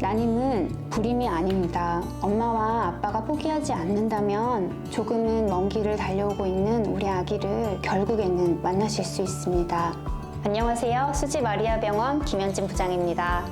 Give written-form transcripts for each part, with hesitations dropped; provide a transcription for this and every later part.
난임은 불임이 아닙니다. 엄마와 아빠가 포기하지 않는다면 조금은 먼 길을 달려오고 있는 우리 아기를 결국에는 만나실 수 있습니다. 안녕하세요. 수지 마리아 병원 김현진 부장입니다.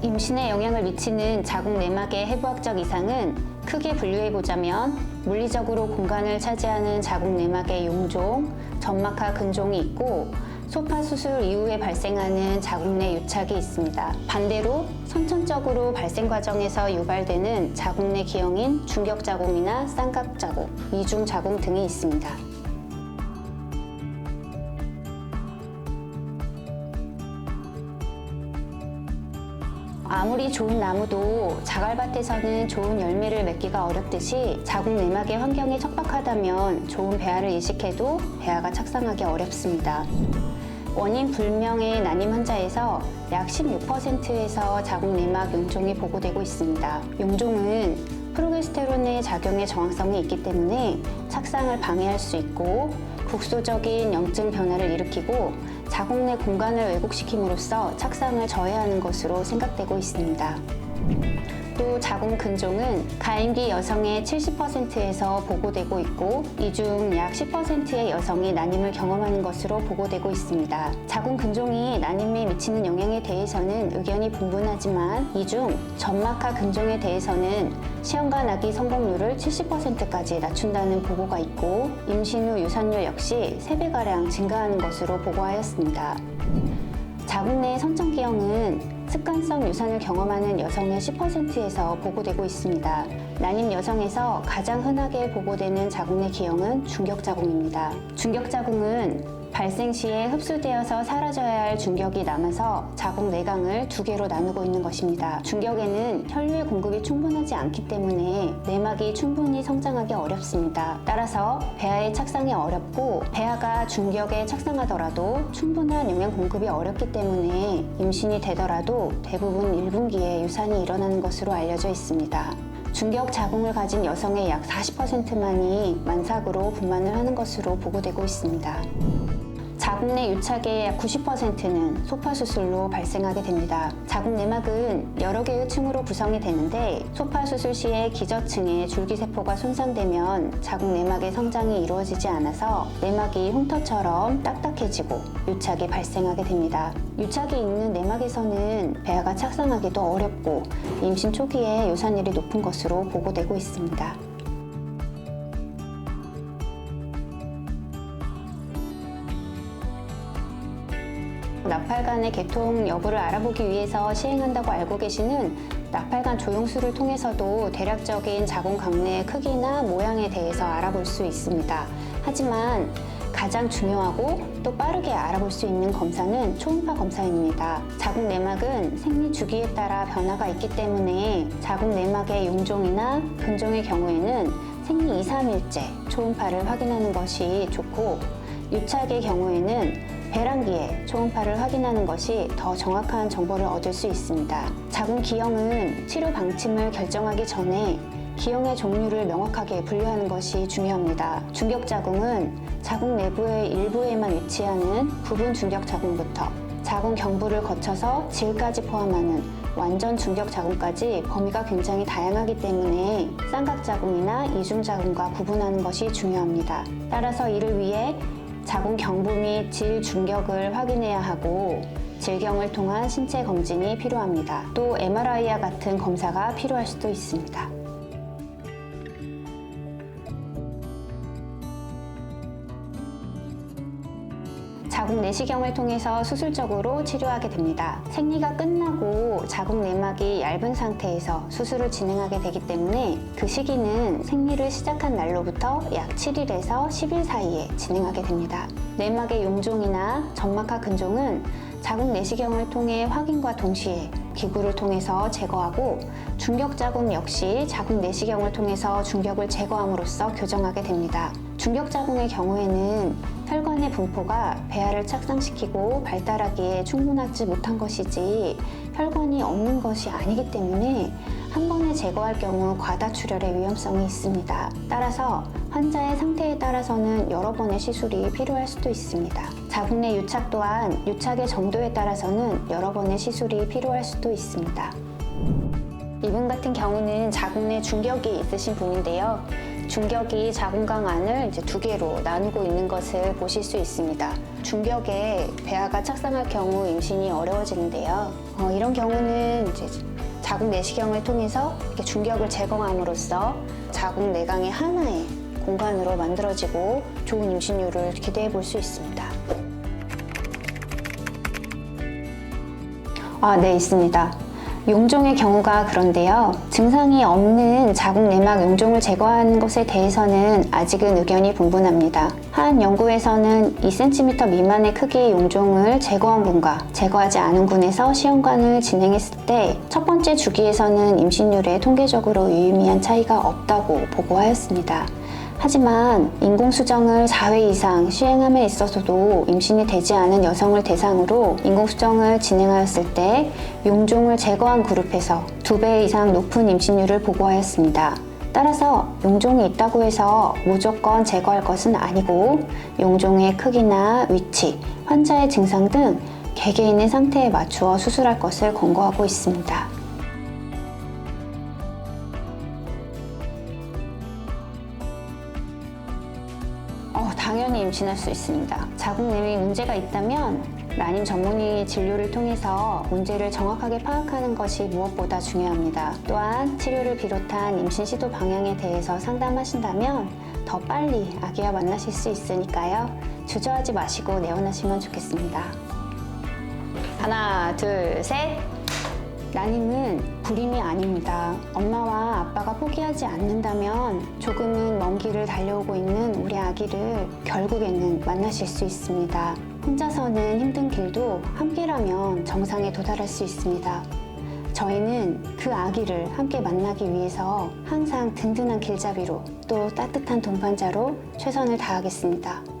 임신에 영향을 미치는 자궁 내막의 해부학적 이상은 크게 분류해보자면 물리적으로 공간을 차지하는 자궁 내막의 용종, 점막하 근종이 있고 소파 수술 이후에 발생하는 자궁 내 유착이 있습니다. 반대로 선천적으로 발생 과정에서 유발되는 자궁 내 기형인 중격자궁이나 쌍각자궁, 이중자궁 등이 있습니다. 아무리 좋은 나무도 자갈밭에서는 좋은 열매를 맺기가 어렵듯이 자궁 내막의 환경이 척박하다면 좋은 배아를 이식해도 배아가 착상하기 어렵습니다. 원인 불명의 난임 환자에서 약 16%에서 자궁 내막 용종이 보고되고 있습니다. 용종은 프로게스테론의 작용에 저항성이 있기 때문에 착상을 방해할 수 있고 국소적인 염증 변화를 일으키고 자궁 내 공간을 왜곡시킴으로써 착상을 저해하는 것으로 생각되고 있습니다. 또 자궁 근종은 가임기 여성의 70%에서 보고되고 있고 이 중 약 10%의 여성이 난임을 경험하는 것으로 보고되고 있습니다. 자궁 근종이 난임에 미치는 영향에 대해서는 의견이 분분하지만 이 중 점막하 근종에 대해서는 시험관 아기 성공률을 70%까지 낮춘다는 보고가 있고 임신 후 유산율 역시 3배가량 증가하는 것으로 보고하였습니다. 자궁 내 선천기형은 습관성 유산을 경험하는 여성의 10%에서 보고되고 있습니다. 난임 여성에서 가장 흔하게 보고되는 자궁 내 기형은 중격자궁입니다. 중격자궁은 발생 시에 흡수되어서 사라져야 할 중격이 남아서 자궁 내강을 2개로 나누고 있는 것입니다. 중격에는 혈류의 공급이 충분하지 않기 때문에 내막이 충분히 성장하기 어렵습니다. 따라서 배아의 착상이 어렵고 배아가 중격에 착상하더라도 충분한 영양 공급이 어렵기 때문에 임신이 되더라도 대부분 1분기에 유산이 일어나는 것으로 알려져 있습니다. 중격 자궁을 가진 여성의 약 40%만이 만삭으로 분만을 하는 것으로 보고되고 있습니다. 자궁 내 유착의 약 90%는 소파 수술로 발생하게 됩니다. 자궁 내막은 여러 개의 층으로 구성이 되는데 소파 수술 시에 기저층에 줄기세포가 손상되면 자궁 내막의 성장이 이루어지지 않아서 내막이 흉터처럼 딱딱해지고 유착이 발생하게 됩니다. 유착이 있는 내막에서는 배아가 착상하기도 어렵고 임신 초기에 유산율이 높은 것으로 보고되고 있습니다. 나팔관의 개통 여부를 알아보기 위해서 시행한다고 알고 계시는 나팔관 조영술을 통해서도 대략적인 자궁 강내의 크기나 모양에 대해서 알아볼 수 있습니다. 하지만 가장 중요하고 또 빠르게 알아볼 수 있는 검사는 초음파 검사입니다. 자궁 내막은 생리 주기에 따라 변화가 있기 때문에 자궁 내막의 용종이나 근종의 경우에는 생리 2, 3일째 초음파를 확인하는 것이 좋고 유착의 경우에는 배란기에 초음파를 확인하는 것이 더 정확한 정보를 얻을 수 있습니다. 자궁 기형은 치료 방침을 결정하기 전에 기형의 종류를 명확하게 분류하는 것이 중요합니다. 중격자궁은 자궁 내부의 일부에만 위치하는 부분 중격자궁부터 자궁 경부를 거쳐서 질까지 포함하는 완전 중격자궁까지 범위가 굉장히 다양하기 때문에 쌍각자궁이나 이중자궁과 구분하는 것이 중요합니다. 따라서 이를 위해 자궁 경부 및 질 중격을 확인해야 하고 질경을 통한 신체 검진이 필요합니다. 또 MRI와 같은 검사가 필요할 수도 있습니다. 자궁 내시경을 통해서 수술적으로 치료하게 됩니다. 생리가 끝나고 자궁 내막이 얇은 상태에서 수술을 진행하게 되기 때문에 그 시기는 생리를 시작한 날로부터 약 7일에서 10일 사이에 진행하게 됩니다. 내막의 용종이나 점막하 근종은 자궁 내시경을 통해 확인과 동시에 기구를 통해서 제거하고 중격자궁 역시 자궁 내시경을 통해서 중격을 제거함으로써 교정하게 됩니다. 중격자궁의 경우에는 혈관의 분포가 배아를 착상시키고 발달하기에 충분하지 못한 것이지 혈관이 없는 것이 아니기 때문에 한 번에 제거할 경우 과다출혈의 위험성이 있습니다. 따라서 환자의 상태에 따라서는 여러 번의 시술이 필요할 수도 있습니다. 자궁 내 유착 또한 유착의 정도에 따라서는 여러 번의 시술이 필요할 수도 있습니다. 이분 같은 경우는 자궁 내 중격이 있으신 분인데요. 중격이 자궁강 안을 이제 두 개로 나누고 있는 것을 보실 수 있습니다. 중격에 배아가 착상할 경우 임신이 어려워지는데요. 이런 경우는 이제 자궁 내시경을 통해서 이렇게 중격을 제거함으로써 자궁 내강의 하나의 공간으로 만들어지고 좋은 임신율을 기대해 볼 수 있습니다. 네, 있습니다. 용종의 경우가 그런데요. 증상이 없는 자궁 내막 용종을 제거하는 것에 대해서는 아직은 의견이 분분합니다. 한 연구에서는 2cm 미만의 크기의 용종을 제거한 군과 제거하지 않은 군에서 시험관을 진행했을 때 첫 번째 주기에서는 임신율에 통계적으로 유의미한 차이가 없다고 보고하였습니다. 하지만 인공수정을 4회 이상 시행함에 있어서도 임신이 되지 않은 여성을 대상으로 인공수정을 진행하였을 때 용종을 제거한 그룹에서 2배 이상 높은 임신율을 보고하였습니다. 따라서 용종이 있다고 해서 무조건 제거할 것은 아니고 용종의 크기나 위치, 환자의 증상 등 개개인의 상태에 맞추어 수술할 것을 권고하고 있습니다. 당연히 임신할 수 있습니다. 자궁 내에 문제가 있다면 난임 전문의 진료를 통해서 문제를 정확하게 파악하는 것이 무엇보다 중요합니다. 또한 치료를 비롯한 임신 시도 방향에 대해서 상담하신다면 더 빨리 아기와 만나실 수 있으니까요. 주저하지 마시고 내원하시면 좋겠습니다. 하나, 둘, 셋! 난임은 불임이 아닙니다. 엄마와 아빠가 포기하지 않는다면 조금은 먼 길을 달려오고 있는 우리 아기를 결국에는 만나실 수 있습니다. 혼자서는 힘든 길도 함께라면 정상에 도달할 수 있습니다. 저희는 그 아기를 함께 만나기 위해서 항상 든든한 길잡이로 또 따뜻한 동반자로 최선을 다하겠습니다.